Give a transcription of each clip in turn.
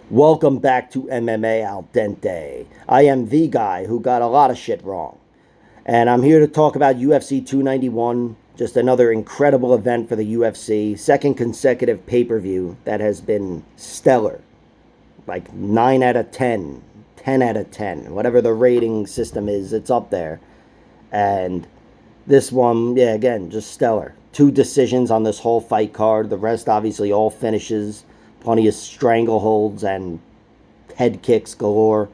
Welcome back to MMA Al Dente. I am the guy who got a lot of shit wrong. And I'm here to talk about UFC 291, just another incredible event for the UFC, second consecutive pay per view that has been stellar. Like 9 out of 10, 10 out of 10, whatever the rating system is, it's up there. And this one, yeah, again, just stellar. Two decisions on this whole fight card. The rest, obviously, all finishes. Plenty of strangleholds and head kicks galore.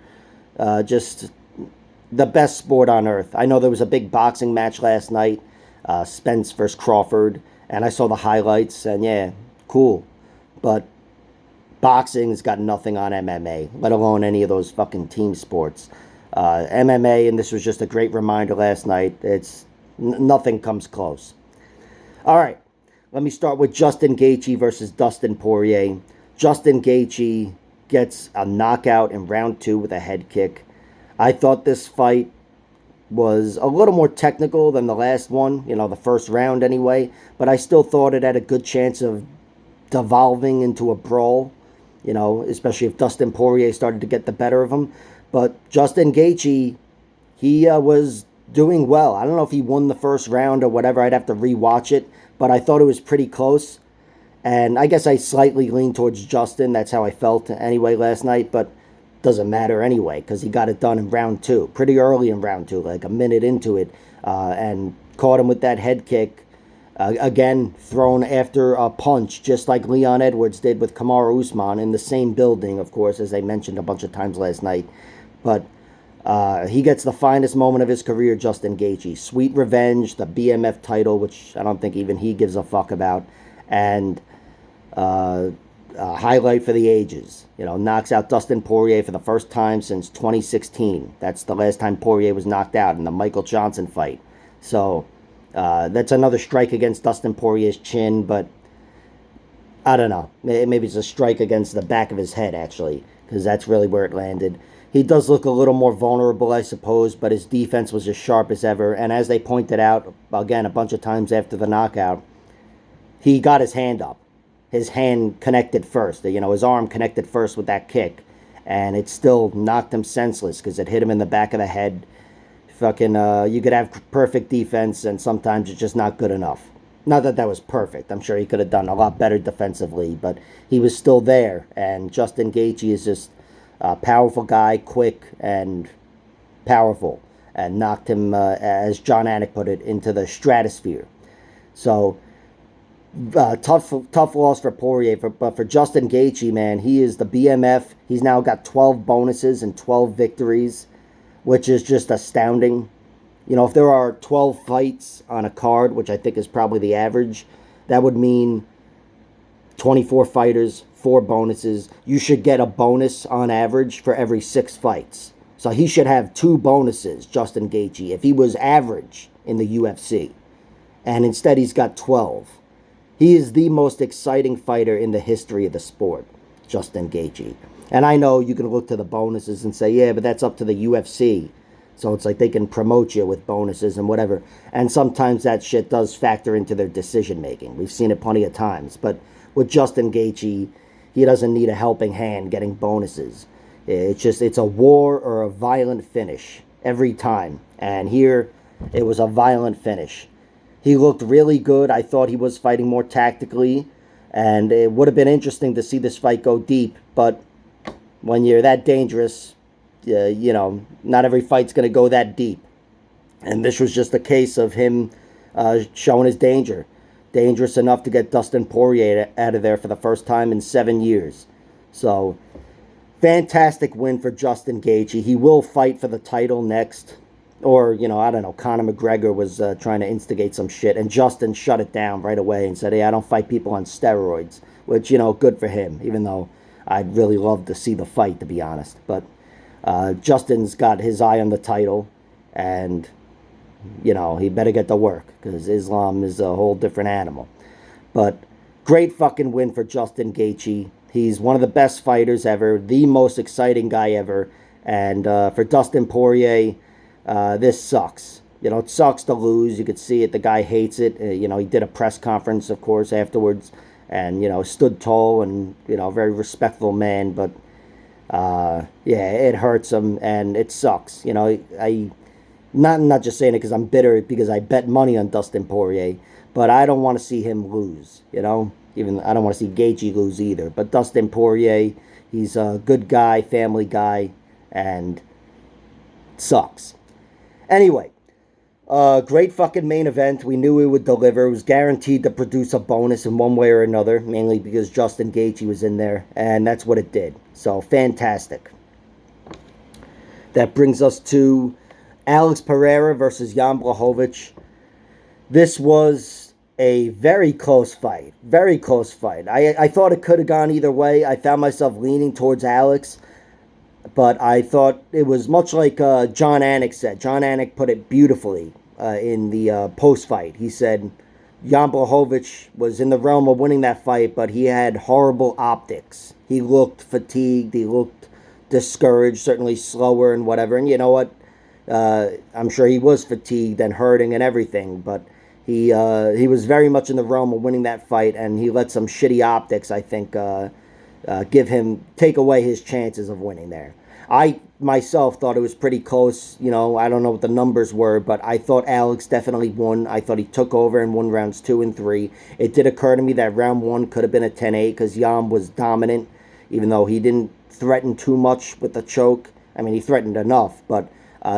Just the best sport on earth. I know there was a big boxing match last night, Spence versus Crawford, and I saw the highlights, and yeah, cool. But boxing's got nothing on MMA, let alone any of those fucking team sports. MMA, and this was just a great reminder last night. Nothing comes close. All right, let me start with Justin Gaethje versus Dustin Poirier. Justin Gaethje gets a knockout in round 2 with a head kick. I thought this fight was a little more technical than the last one, the first round anyway, but I still thought it had a good chance of devolving into a brawl, especially if Dustin Poirier started to get the better of him. But Justin Gaethje, he was doing well. I don't know if he won the first round or whatever. I'd have to rewatch it, but I thought it was pretty close. And I guess I slightly leaned towards Justin. That's how I felt anyway last night, but doesn't matter anyway because he got it done in round 2, pretty early in round 2, like a minute into it, and caught him with that head kick. Again, thrown after a punch, just like Leon Edwards did with Kamaru Usman in the same building, of course, as I mentioned a bunch of times last night. But he gets the finest moment of his career, Justin Gaethje. Sweet revenge, the BMF title, which I don't think even he gives a fuck about, and highlight for the ages. Knocks out Dustin Poirier for the first time since 2016. That's the last time Poirier was knocked out in the Michael Johnson fight. So that's another strike against Dustin Poirier's chin, but I don't know. Maybe it's a strike against the back of his head, actually, because that's really where it landed. He does look a little more vulnerable, I suppose, but his defense was as sharp as ever. And as they pointed out, again, a bunch of times after the knockout, he got his hand up. His hand connected first. His arm connected first with that kick. And it still knocked him senseless because it hit him in the back of the head. Fucking, you could have perfect defense, and sometimes it's just not good enough. Not that that was perfect. I'm sure he could have done a lot better defensively, but he was still there. And Justin Gaethje is just a powerful guy, quick and powerful, and knocked him, as John Anik put it, into the stratosphere. So, tough loss for Poirier, but for Justin Gaethje, man, he is the BMF. He's now got 12 bonuses and 12 victories, which is just astounding. If there are 12 fights on a card, which I think is probably the average, that would mean 24 fighters, 4 bonuses. You should get a bonus on average for every 6 fights. So he should have 2 bonuses, Justin Gaethje, if he was average in the UFC. And instead he's got 12. He is the most exciting fighter in the history of the sport, Justin Gaethje. And I know you can look to the bonuses and say, yeah, but that's up to the UFC. So it's like they can promote you with bonuses and whatever. And sometimes that shit does factor into their decision making. We've seen it plenty of times. But with Justin Gaethje, he doesn't need a helping hand getting bonuses. It's a war or a violent finish every time. And here, it was a violent finish. He looked really good. I thought he was fighting more tactically, and it would have been interesting to see this fight go deep, but when you're that dangerous, not every fight's going to go that deep. And this was just a case of him showing his danger. Dangerous enough to get Dustin Poirier out of there for the first time in 7 years. So, fantastic win for Justin Gaethje. He will fight for the title next. Or, I don't know, Conor McGregor was trying to instigate some shit, and Justin shut it down right away and said, hey, I don't fight people on steroids, which, good for him, even though I'd really love to see the fight, to be honest. But Justin's got his eye on the title, and, he better get to work, because Islam is a whole different animal. But great fucking win for Justin Gaethje. He's one of the best fighters ever, the most exciting guy ever, and for Dustin Poirier, this sucks. It sucks to lose. You could see it. The guy hates it. He did a press conference, of course, afterwards, and, stood tall and, very respectful man. But Yeah, it hurts him and it sucks. I not just saying it because I'm bitter because I bet money on Dustin Poirier, but I don't want to see him lose. Even I don't want to see Gaethje lose either. But Dustin Poirier, he's a good guy, family guy, and sucks. Anyway, great fucking main event. We knew it would deliver. It was guaranteed to produce a bonus in one way or another, mainly because Justin Gaethje was in there, and that's what it did. So, fantastic. That brings us to Alex Pereira versus Jan Blachowicz. This was a very close fight. Very close fight. I thought it could have gone either way. I found myself leaning towards Alex, but I thought it was much like John Anik said. John Anik put it beautifully in the post-fight. He said Jan Blachowicz was in the realm of winning that fight, but he had horrible optics. He looked fatigued. He looked discouraged, certainly slower and whatever. And you know what? I'm sure he was fatigued and hurting and everything, but he was very much in the realm of winning that fight, and he let some shitty optics, I think, take away his chances of winning there. I myself thought it was pretty close. I don't know what the numbers were, but I thought Alex definitely won. I thought he took over and won rounds 2 and 3. It did occur to me that round 1 could have been a 10-8 because Jan was dominant, even though he didn't threaten too much with the choke. I mean, he threatened enough, but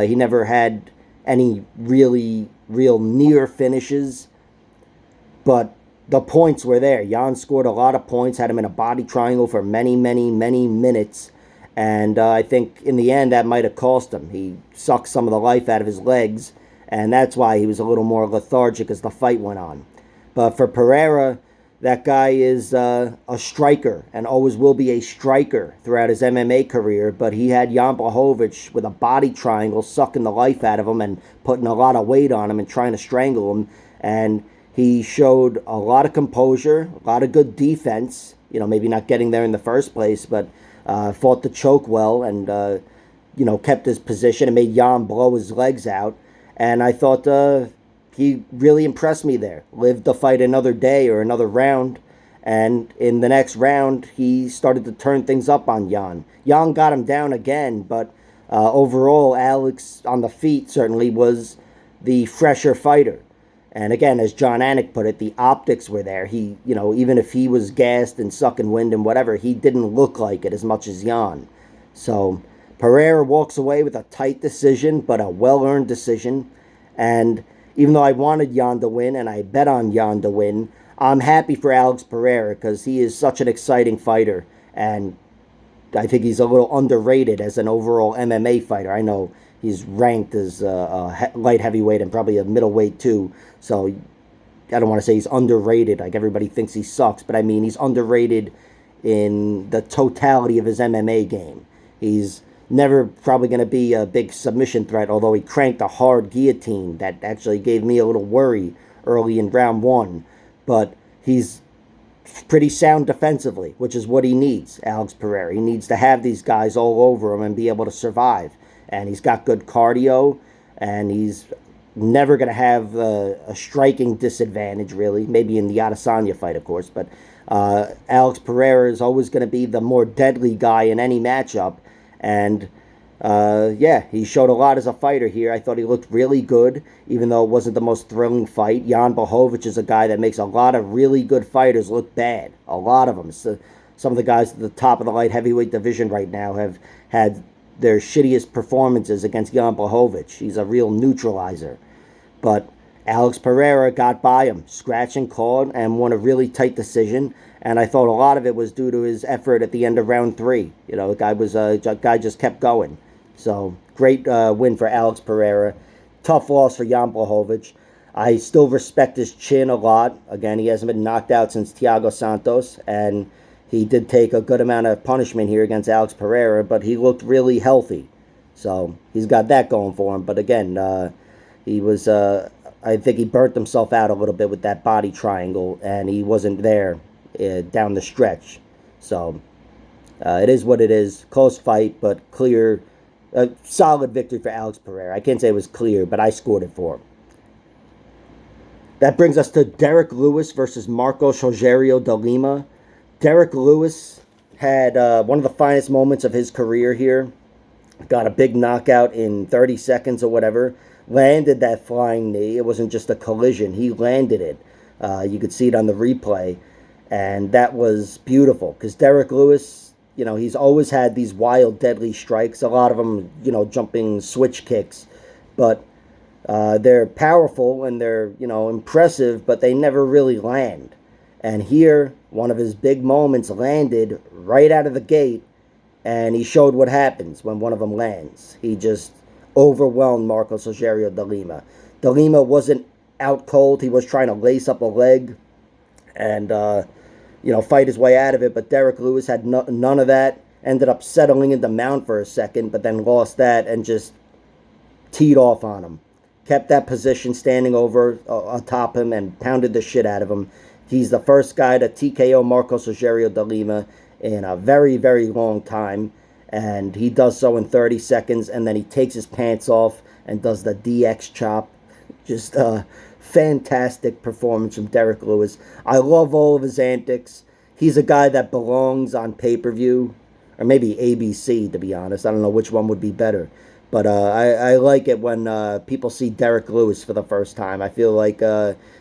he never had any real near finishes. But the points were there. Jan scored a lot of points, had him in a body triangle for many, many, many minutes. And I think in the end that might have cost him. He sucked some of the life out of his legs, and that's why he was a little more lethargic as the fight went on. But for Pereira, that guy is a striker and always will be a striker throughout his MMA career. But he had Jan Blachowicz with a body triangle sucking the life out of him and putting a lot of weight on him and trying to strangle him. And he showed a lot of composure, a lot of good defense. Maybe not getting there in the first place, but fought the choke well and, kept his position and made Jan blow his legs out. And I thought he really impressed me there. Lived to fight another day or another round. And in the next round, he started to turn things up on Jan. Jan got him down again, but overall, Alex on the feet certainly was the fresher fighter. And again, as John Anik put it, the optics were there. He, even if he was gassed and sucking wind and whatever, he didn't look like it as much as Jan. So Pereira walks away with a tight decision, but a well-earned decision. And even though I wanted Jan to win and I bet on Jan to win, I'm happy for Alex Pereira because he is such an exciting fighter. And I think he's a little underrated as an overall MMA fighter. I know he's ranked as a light heavyweight and probably a middleweight too. So I don't want to say he's underrated. Like everybody thinks he sucks, but I mean he's underrated in the totality of his MMA game. He's never probably going to be a big submission threat, although he cranked a hard guillotine that actually gave me a little worry early in round 1. But he's pretty sound defensively, which is what he needs, Alex Pereira. He needs to have these guys all over him and be able to survive. And he's got good cardio, and he's never going to have a striking disadvantage, really. Maybe in the Adesanya fight, of course. But Alex Pereira is always going to be the more deadly guy in any matchup. And, he showed a lot as a fighter here. I thought he looked really good, even though it wasn't the most thrilling fight. Jan Blachowicz is a guy that makes a lot of really good fighters look bad. A lot of them. So some of the guys at the top of the light heavyweight division right now have had their shittiest performances against Jan Blachowicz. He's a real neutralizer. But Alex Pereira got by him, scratch and clawed, and won a really tight decision. And I thought a lot of it was due to his effort at the end of round 3. The guy just kept going. So great win for Alex Pereira. Tough loss for Jan Blachowicz. I still respect his chin a lot. Again, he hasn't been knocked out since Thiago Santos, and he did take a good amount of punishment here against Alex Pereira, but he looked really healthy. So he's got that going for him. But again, he was, I think he burnt himself out a little bit with that body triangle, and he wasn't there down the stretch. So it is what it is. Close fight, but clear, solid victory for Alex Pereira. I can't say it was clear, but I scored it for him. That brings us to Derek Lewis versus Marcos Rogerio de Lima. Derek Lewis had one of the finest moments of his career here. Got a big knockout in 30 seconds or whatever. Landed that flying knee. It wasn't just a collision. He landed it. You could see it on the replay. And that was beautiful because Derek Lewis, he's always had these wild, deadly strikes. A lot of them, jumping switch kicks. But they're powerful and they're, impressive, but they never really land. And here, one of his big moments landed right out of the gate, and he showed what happens when one of them lands. He just overwhelmed Marcos Rogerio de Lima. De Lima wasn't out cold. He was trying to lace up a leg and, fight his way out of it. But Derek Lewis had none of that. Ended up settling into mount for a second, but then lost that and just teed off on him. Kept that position standing over atop him and pounded the shit out of him. He's the first guy to TKO Marcos Rogerio de Lima in a very, very long time. And he does so in 30 seconds. And then he takes his pants off and does the DX chop. Just a fantastic performance from Derek Lewis. I love all of his antics. He's a guy that belongs on pay-per-view. Or maybe ABC, to be honest. I don't know which one would be better. But I like it when people see Derek Lewis for the first time. I feel like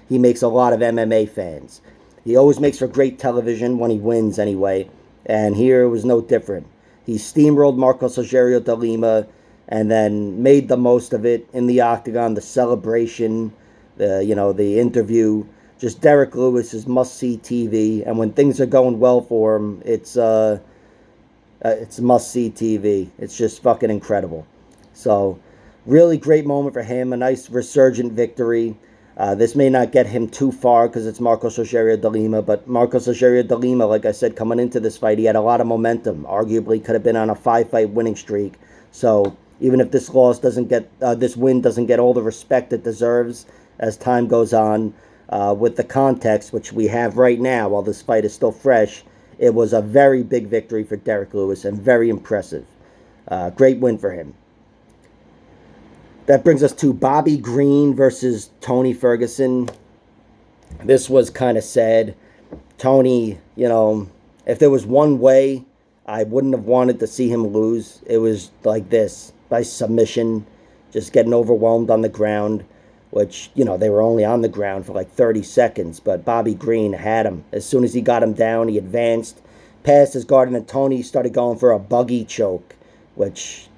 he makes a lot of MMA fans. He always makes for great television when he wins anyway. And here it was no different. He steamrolled Marcos Rogerio de Lima and then made the most of it in the octagon, the celebration, the interview. Just Derek Lewis is must-see TV. And when things are going well for him, it's must-see TV. It's just fucking incredible. So, really great moment for him. A nice resurgent victory. This may not get him too far because it's Marcos Rogerio de Lima. But Marcos Rogerio de Lima, like I said, coming into this fight, he had a lot of momentum. Arguably could have been on a 5-fight winning streak. So, even if this win doesn't get all the respect it deserves as time goes on, with the context, which we have right now while this fight is still fresh, it was a very big victory for Derek Lewis and very impressive. Great win for him. That brings us to Bobby Green versus Tony Ferguson. This was kind of sad. Tony, if there was one way I wouldn't have wanted to see him lose, it was like this, by submission, just getting overwhelmed on the ground, which, they were only on the ground for like 30 seconds, but Bobby Green had him. As soon as he got him down, he advanced, passed his guard, and then Tony started going for a buggy choke, which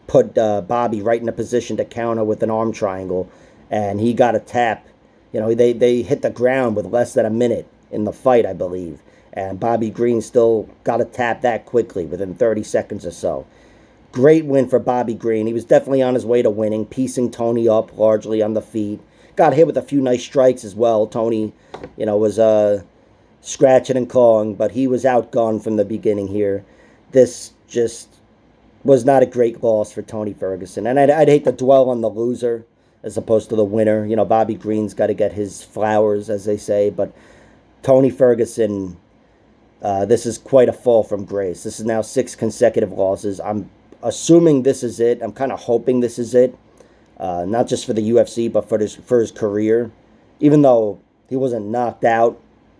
put Bobby right in a position to counter with an arm triangle, and he got a tap. They hit the ground with less than a minute in the fight, I believe, and Bobby Green still got a tap that quickly within 30 seconds or so. Great win for Bobby Green. He was definitely on his way to winning, piecing Tony up largely on the feet. Got hit with a few nice strikes as well. Tony, was scratching and clawing, but he was outgunned from the beginning here. This just was not a great loss for Tony Ferguson. And I'd hate to dwell on the loser as opposed to the winner. Bobby Green's got to get his flowers, as they say. But Tony Ferguson, this is quite a fall from grace. This is now 6 consecutive losses. I'm assuming this is it. I'm kind of hoping this is it. Not just for the UFC, but for his career. Even though he wasn't knocked out,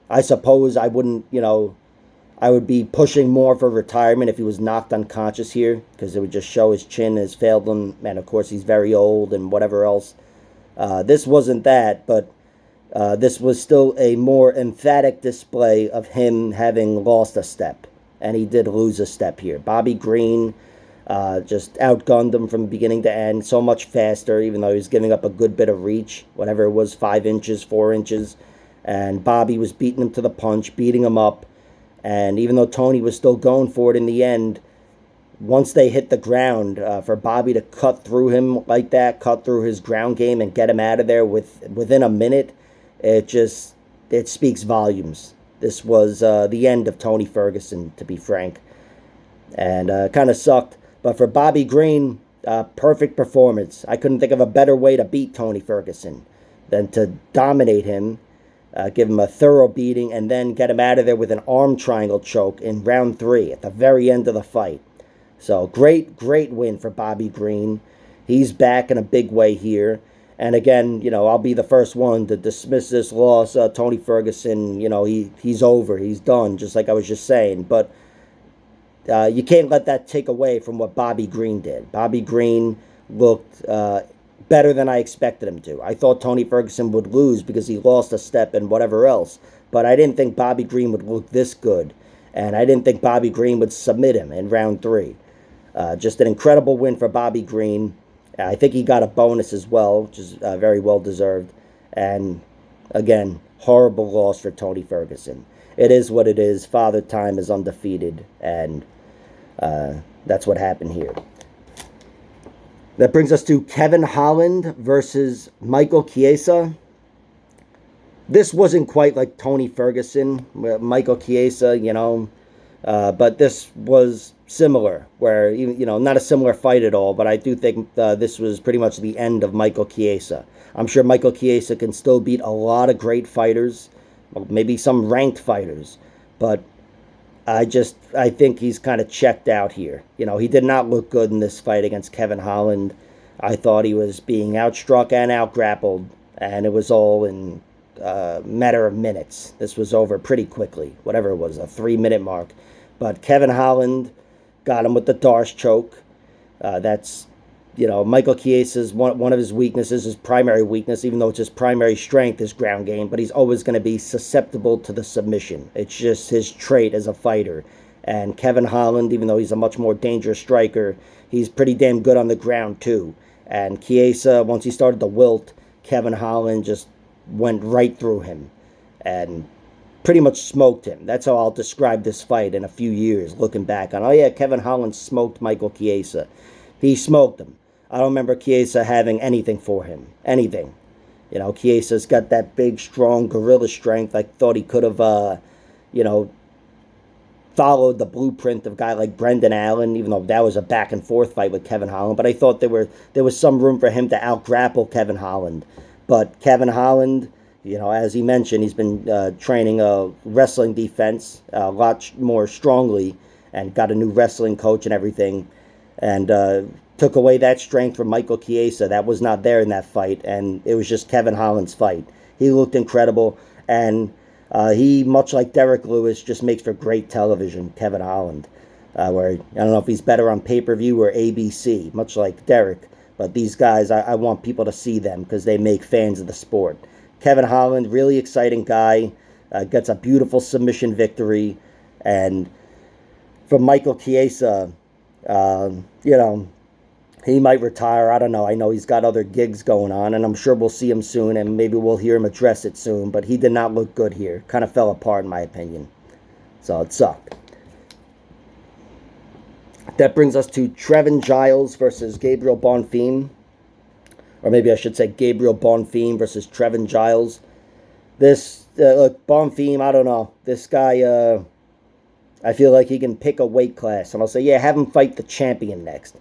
I suppose I wouldn't, I would be pushing more for retirement if he was knocked unconscious here, because it would just show his chin has failed him, and of course he's very old and whatever else. This wasn't that, but this was still a more emphatic display of him having lost a step, and he did lose a step here. Bobby Green just outgunned him from beginning to end, so much faster, even though he was giving up a good bit of reach, whatever it was, 5 inches, 4 inches, and Bobby was beating him to the punch, beating him up. And even though Tony was still going for it in the end, once they hit the ground, for Bobby to cut through him like that, cut through his ground game and get him out of there within a minute, it speaks volumes. This was the end of Tony Ferguson, to be frank. And kind of sucked. But for Bobby Green, perfect performance. I couldn't think of a better way to beat Tony Ferguson than to dominate him, give him a thorough beating, and then get him out of there with an arm triangle choke in round 3 at the very end of the fight. So great win for Bobby Green. He's back in a big way here. And again, I'll be the first one to dismiss this loss. Tony Ferguson, he's over. He's done, just like I was just saying. But you can't let that take away from what Bobby Green did. Bobby Green looked better than I expected him to. I thought Tony Ferguson would lose because he lost a step and whatever else, but I didn't think Bobby Green would look this good, and I didn't think Bobby Green would submit him in round 3. Just an incredible win for Bobby Green. I think he got a bonus as well, which is very well deserved. And again, horrible loss for Tony Ferguson. It is what it is. Father Time is undefeated, and that's what happened here. That brings us to Kevin Holland versus Michael Chiesa. This wasn't quite like Tony Ferguson, Michael Chiesa, but this was similar, where, not a similar fight at all, but I do think this was pretty much the end of Michael Chiesa. I'm sure Michael Chiesa can still beat a lot of great fighters, maybe some ranked fighters, but I think he's kind of checked out here. He did not look good in this fight against Kevin Holland. I thought he was being outstruck and outgrappled, and it was all in a matter of minutes. This was over pretty quickly, whatever it was, a 3-minute mark. But Kevin Holland got him with the Darce choke. That's, Michael Chiesa's one of his weaknesses, his primary weakness, even though it's his primary strength, is ground game, but he's always going to be susceptible to the submission. It's just his trait as a fighter. And Kevin Holland, even though he's a much more dangerous striker, he's pretty damn good on the ground too. And Chiesa, once he started to wilt, Kevin Holland just went right through him and pretty much smoked him. That's how I'll describe this fight in a few years, looking back on, oh yeah, Kevin Holland smoked Michael Chiesa. He smoked him. I don't remember Chiesa having anything for him. Anything. Chiesa's got that big, strong gorilla strength. I thought he could have, followed the blueprint of a guy like Brendan Allen, even though that was a back-and-forth fight with Kevin Holland. But I thought there was some room for him to out-grapple Kevin Holland. But Kevin Holland, as he mentioned, he's been training a wrestling defense a lot more strongly and got a new wrestling coach and everything. And took away that strength from Michael Chiesa. That was not there in that fight, and it was just Kevin Holland's fight. He looked incredible, and he, much like Derek Lewis, just makes for great television, Kevin Holland, where I don't know if he's better on pay-per-view or ABC, much like Derek, but these guys, I want people to see them because they make fans of the sport. Kevin Holland, really exciting guy, gets a beautiful submission victory, and from Michael Chiesa, he might retire. I don't know. I know he's got other gigs going on, and I'm sure we'll see him soon, and maybe we'll hear him address it soon, but he did not look good here. Kind of fell apart, in my opinion. So it sucked. That brings us to Trevin Giles versus Gabriel Bonfim. Or maybe I should say Gabriel Bonfim versus Trevin Giles. This, look, Bonfim, I don't know. This guy, I feel like he can pick a weight class, and I'll say, yeah, have him fight the champion next.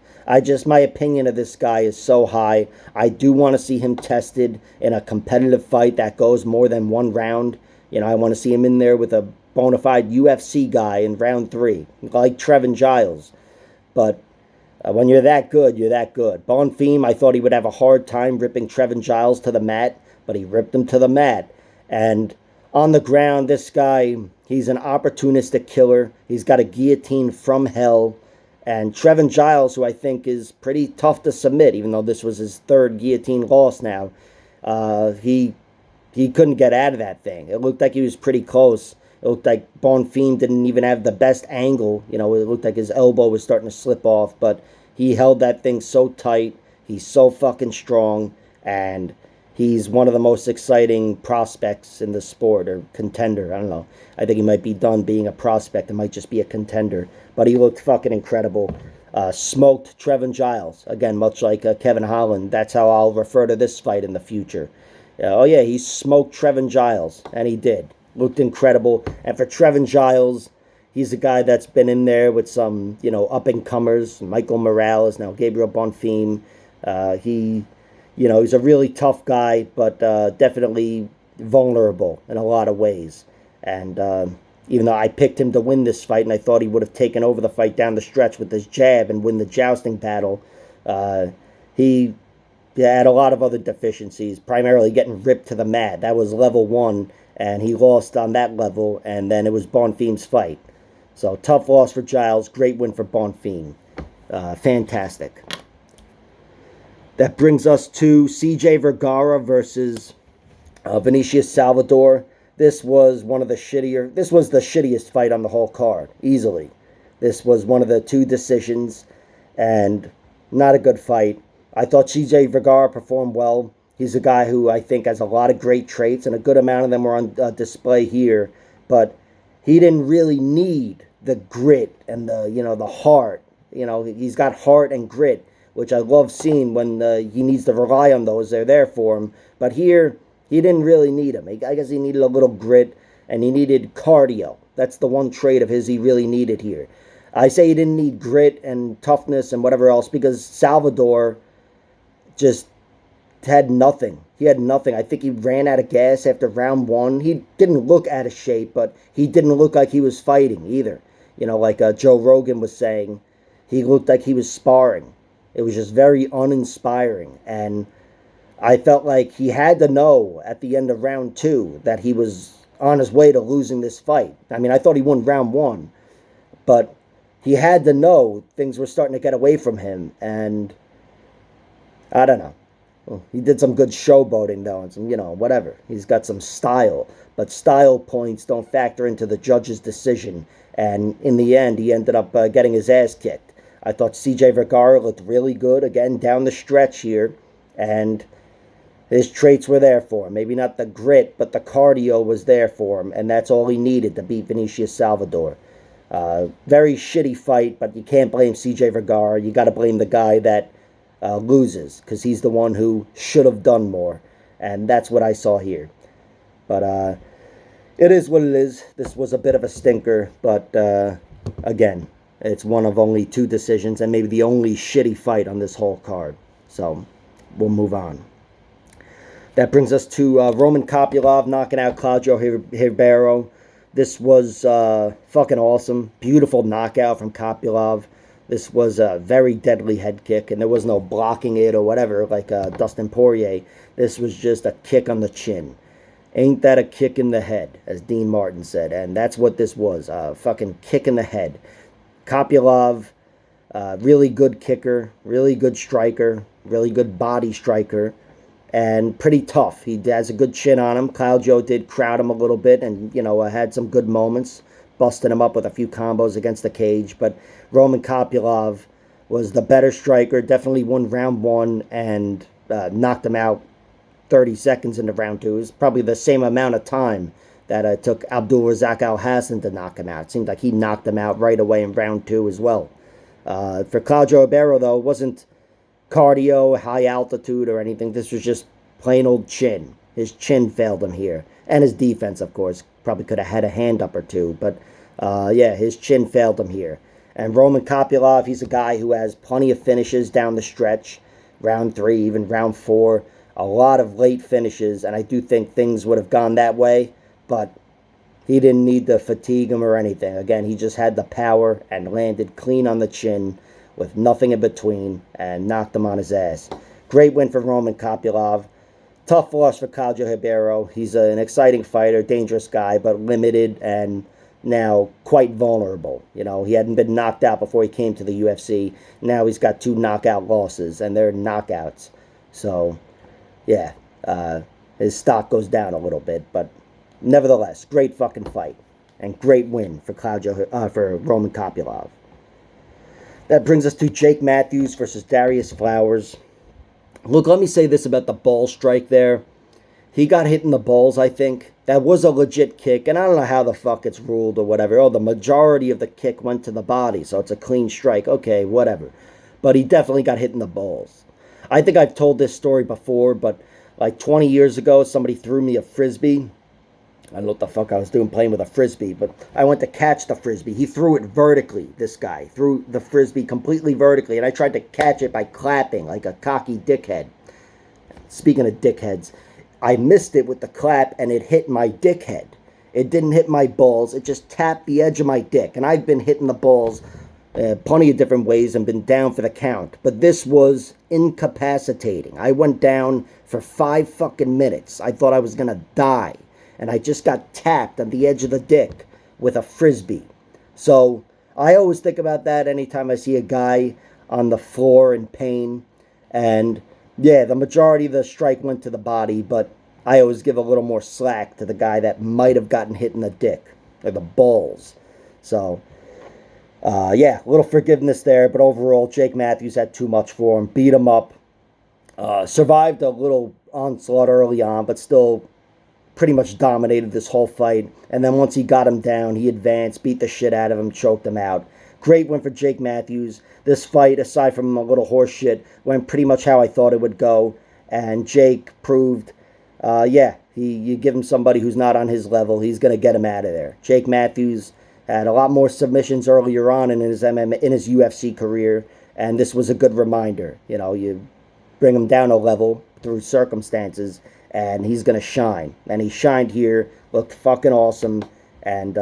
My opinion of this guy is so high. I do want to see him tested in a competitive fight that goes more than one round. I want to see him in there with a bona fide UFC guy in round 3, like Trevin Giles. But when you're that good, you're that good. Bonfim, I thought he would have a hard time ripping Trevin Giles to the mat, but he ripped him to the mat. And on the ground, this guy, he's an opportunistic killer. He's got a guillotine from hell. And Trevin Giles, who I think is pretty tough to submit, even though this was his 3rd guillotine loss now, he couldn't get out of that thing. It looked like he was pretty close. It looked like Bonfim didn't even have the best angle. It looked like his elbow was starting to slip off, but he held that thing so tight. He's so fucking strong, and he's one of the most exciting prospects in the sport, or contender. I don't know. I think he might be done being a prospect. It might just be a contender. But he looked fucking incredible. Smoked Trevin Giles. Again, much like Kevin Holland. That's how I'll refer to this fight in the future. Oh yeah, he smoked Trevin Giles. And he did. Looked incredible. And for Trevin Giles, he's a guy that's been in there with some, up-and-comers. Michael Morales, now Gabriel Bonfim. He's a really tough guy, but definitely vulnerable in a lot of ways. And even though I picked him to win this fight, and I thought he would have taken over the fight down the stretch with his jab and win the jousting battle, he had a lot of other deficiencies, primarily getting ripped to the mat. That was level 1, and he lost on that level, and then it was Bonfim's fight. So tough loss for Giles, great win for Bonfim. Fantastic. That brings us to CJ Vergara versus Vinicius Salvador. This was the shittiest fight on the whole card, easily. This was one of the 2 decisions, and not a good fight. I thought CJ Vergara performed well. He's a guy who I think has a lot of great traits, and a good amount of them were on display here. But he didn't really need the grit and the heart. He's got heart and grit, which I love seeing when he needs to rely on those. They're there for him. But here, he didn't really need them. I guess he needed a little grit, and he needed cardio. That's the one trait of his he really needed here. I say he didn't need grit and toughness and whatever else because Salvador just had nothing. He had nothing. I think he ran out of gas after round 1. He didn't look out of shape, but he didn't look like he was fighting either. Like Joe Rogan was saying, he looked like he was sparring. It was just very uninspiring. And I felt like he had to know at the end of round 2 that he was on his way to losing this fight. I mean, I thought he won round 1, but he had to know things were starting to get away from him. And I don't know. Well, he did some good showboating, though, and some, whatever. He's got some style. But style points don't factor into the judge's decision. And in the end, he ended up getting his ass kicked. I thought CJ Vergara looked really good, again, down the stretch here. And his traits were there for him. Maybe not the grit, but the cardio was there for him. And that's all he needed to beat Vinicius Salvador. Very shitty fight, but you can't blame CJ Vergara. You got to blame the guy that loses, because he's the one who should have done more. And that's what I saw here. But it is what it is. This was a bit of a stinker, but again, it's one of only 2 decisions and maybe the only shitty fight on this whole card. So we'll move on. That brings us to Roman Kopylov knocking out Claudio Ribeiro. This was fucking awesome. Beautiful knockout from Kopylov. This was a very deadly head kick, and there was no blocking it or whatever like Dustin Poirier. This was just a kick on the chin. Ain't that a kick in the head, as Dean Martin said. And that's what this was, a fucking kick in the head. Kopylov, really good kicker, really good striker, really good body striker, and pretty tough. He has a good chin on him. Claudio did crowd him a little bit and, had some good moments, busting him up with a few combos against the cage. But Roman Kopylov was the better striker, definitely won round 1 and knocked him out 30 seconds into round 2. It was probably the same amount of time that it took Abdulrazak Alhassan to knock him out. It seemed like he knocked him out right away in round 2 as well. For Claudio Ribeiro, though, it wasn't cardio, high altitude, or anything. This was just plain old chin. His chin failed him here. And his defense, of course. Probably could have had a hand up or 2. But, yeah, his chin failed him here. And Roman Kopylov, he's a guy who has plenty of finishes down the stretch. Round 3, even round 4. A lot of late finishes. And I do think things would have gone that way. But he didn't need to fatigue him or anything. Again, he just had the power and landed clean on the chin with nothing in between and knocked him on his ass. Great win for Roman Kopylov. Tough loss for Claudio Ribeiro. He's an exciting fighter, dangerous guy, but limited and now quite vulnerable. He hadn't been knocked out before he came to the UFC. Now he's got 2 knockout losses, and they're knockouts. So, yeah, his stock goes down a little bit, but nevertheless, great fucking fight and great win for for Roman Kopylov. That brings us to Jake Matthews versus Darius Flowers. Look, let me say this about the ball strike there. He got hit in the balls, I think. That was a legit kick, and I don't know how the fuck it's ruled or whatever. Oh, the majority of the kick went to the body, so it's a clean strike. Okay, whatever. But he definitely got hit in the balls. I think I've told this story before, but like 20 years ago, somebody threw me a Frisbee. I don't know what the fuck I was doing playing with a Frisbee, but I went to catch the Frisbee. He threw it vertically, this guy. Threw the Frisbee completely vertically, and I tried to catch it by clapping like a cocky dickhead. Speaking of dickheads, I missed it with the clap, and it hit my dickhead. It didn't hit my balls. It just tapped the edge of my dick, and I've been hitting the balls plenty of different ways and been down for the count. But this was incapacitating. I went down for 5 fucking minutes. I thought I was going to die. And I just got tapped on the edge of the dick with a Frisbee. So I always think about that anytime I see a guy on the floor in pain. And yeah, the majority of the strike went to the body, but I always give a little more slack to the guy that might have gotten hit in the dick or the balls. So yeah, a little forgiveness there, but overall, Jake Matthews had too much for him. Beat him up. Survived a little onslaught early on, but still pretty much dominated this whole fight. And then once he got him down, he advanced, beat the shit out of him, choked him out. Great win for Jake Matthews. This fight, aside from a little horse shit, went pretty much how I thought it would go. And Jake proved, yeah, you give him somebody who's not on his level, he's going to get him out of there. Jake Matthews had a lot more submissions earlier on in his UFC career, and this was a good reminder. You know, you bring him down a level through circumstances, and he's going to shine. And he shined here, looked fucking awesome, and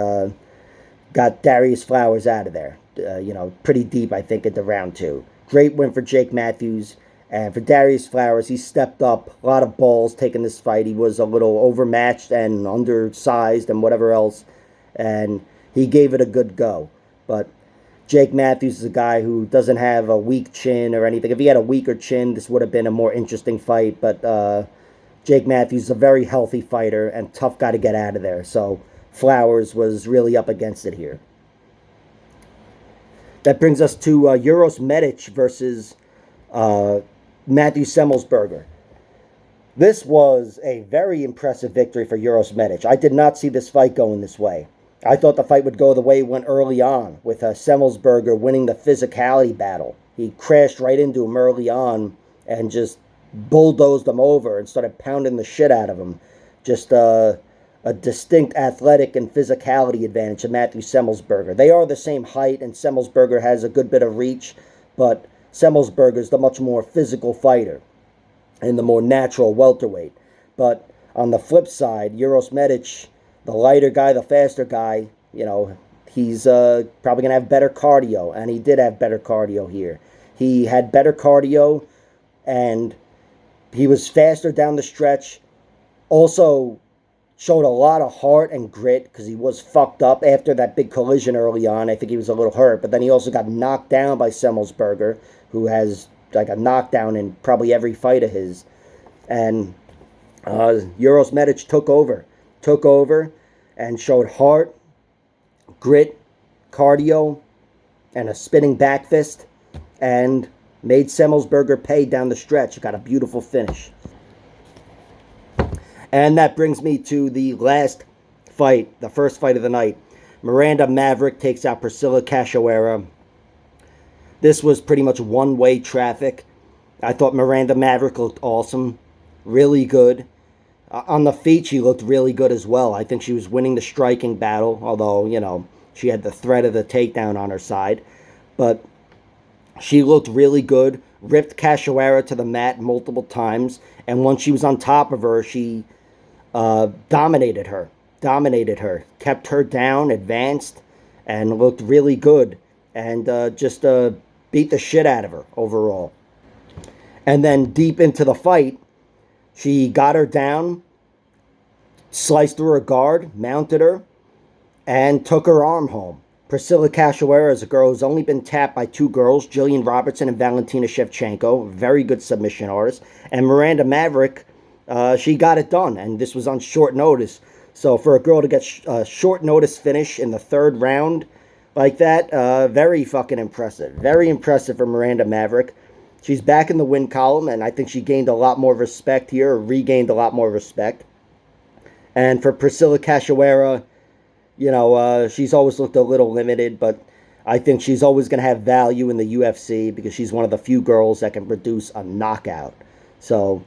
got Darius Flowers out of there. You know, pretty deep, I think, into round 2. Great win for Jake Matthews. And for Darius Flowers, he stepped up. A lot of balls taking this fight. He was a little overmatched and undersized and whatever else. And he gave it a good go. But Jake Matthews is a guy who doesn't have a weak chin or anything. If he had a weaker chin, this would have been a more interesting fight. But Jake Matthews is a very healthy fighter and tough guy to get out of there. So Flowers was really up against it here. That brings us to Uros Medic versus Matthew Semelsberger. This was a very impressive victory for Uros Medic. I did not see this fight going this way. I thought the fight would go the way it went early on, with Semelsberger winning the physicality battle. He crashed right into him early on and just bulldozed him over and started pounding the shit out of him. Just a distinct athletic and physicality advantage to Matthew Semelsberger. They are the same height, and Semelsberger has a good bit of reach, but Semelsberger is the much more physical fighter and the more natural welterweight. But on the flip side, Uros Medic, the lighter guy, the faster guy, you know, he's probably going to have better cardio, and he did have better cardio here. He had better cardio, and he was faster down the stretch. Also showed a lot of heart and grit because he was fucked up after that big collision early on. I think he was a little hurt, but then he also got knocked down by Semelsberger, who has like a knockdown in probably every fight of his. And Uros Medic took over and showed heart, grit, cardio, and a spinning back fist, and made Semelsberger pay down the stretch. Got a beautiful finish. And that brings me to the last fight, the first fight of the night. Miranda Maverick takes out Priscilla Cachoeira. This was pretty much one-way traffic. I thought Miranda Maverick looked awesome, really good. On the feet, she looked really good as well. I think she was winning the striking battle, although, you know, she had the threat of the takedown on her side. But she looked really good, ripped Cachoeira to the mat multiple times, and once she was on top of her, she dominated her, kept her down, advanced, and looked really good, and just beat the shit out of her overall. And then deep into the fight, she got her down, sliced through her guard, mounted her, and took her arm home. Priscilla Cachoeira is a girl who's only been tapped by 2 girls, Jillian Robertson and Valentina Shevchenko, very good submission artists. And Miranda Maverick, she got it done, and this was on short notice. So for a girl to get a short notice finish in the 3rd round like that, very fucking impressive. Very impressive for Miranda Maverick. She's back in the win column, and I think she gained a lot more respect here, or regained a lot more respect. And for Priscilla Cachoeira, you know, she's always looked a little limited, but I think she's always going to have value in the UFC because she's one of the few girls that can produce a knockout. So,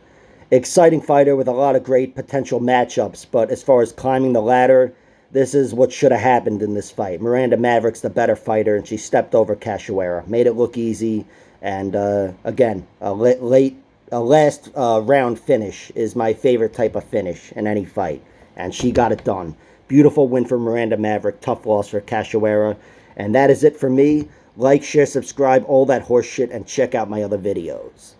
exciting fighter with a lot of great potential matchups, but as far as climbing the ladder, this is what should have happened in this fight. Miranda Maverick's the better fighter, and she stepped over Cachoeira, made it look easy, and again, a last round finish is my favorite type of finish in any fight, and she got it done. Beautiful win for Miranda Maverick, tough loss for Cachoeira, and that is it for me. Like, share, subscribe, all that horse shit, and check out my other videos.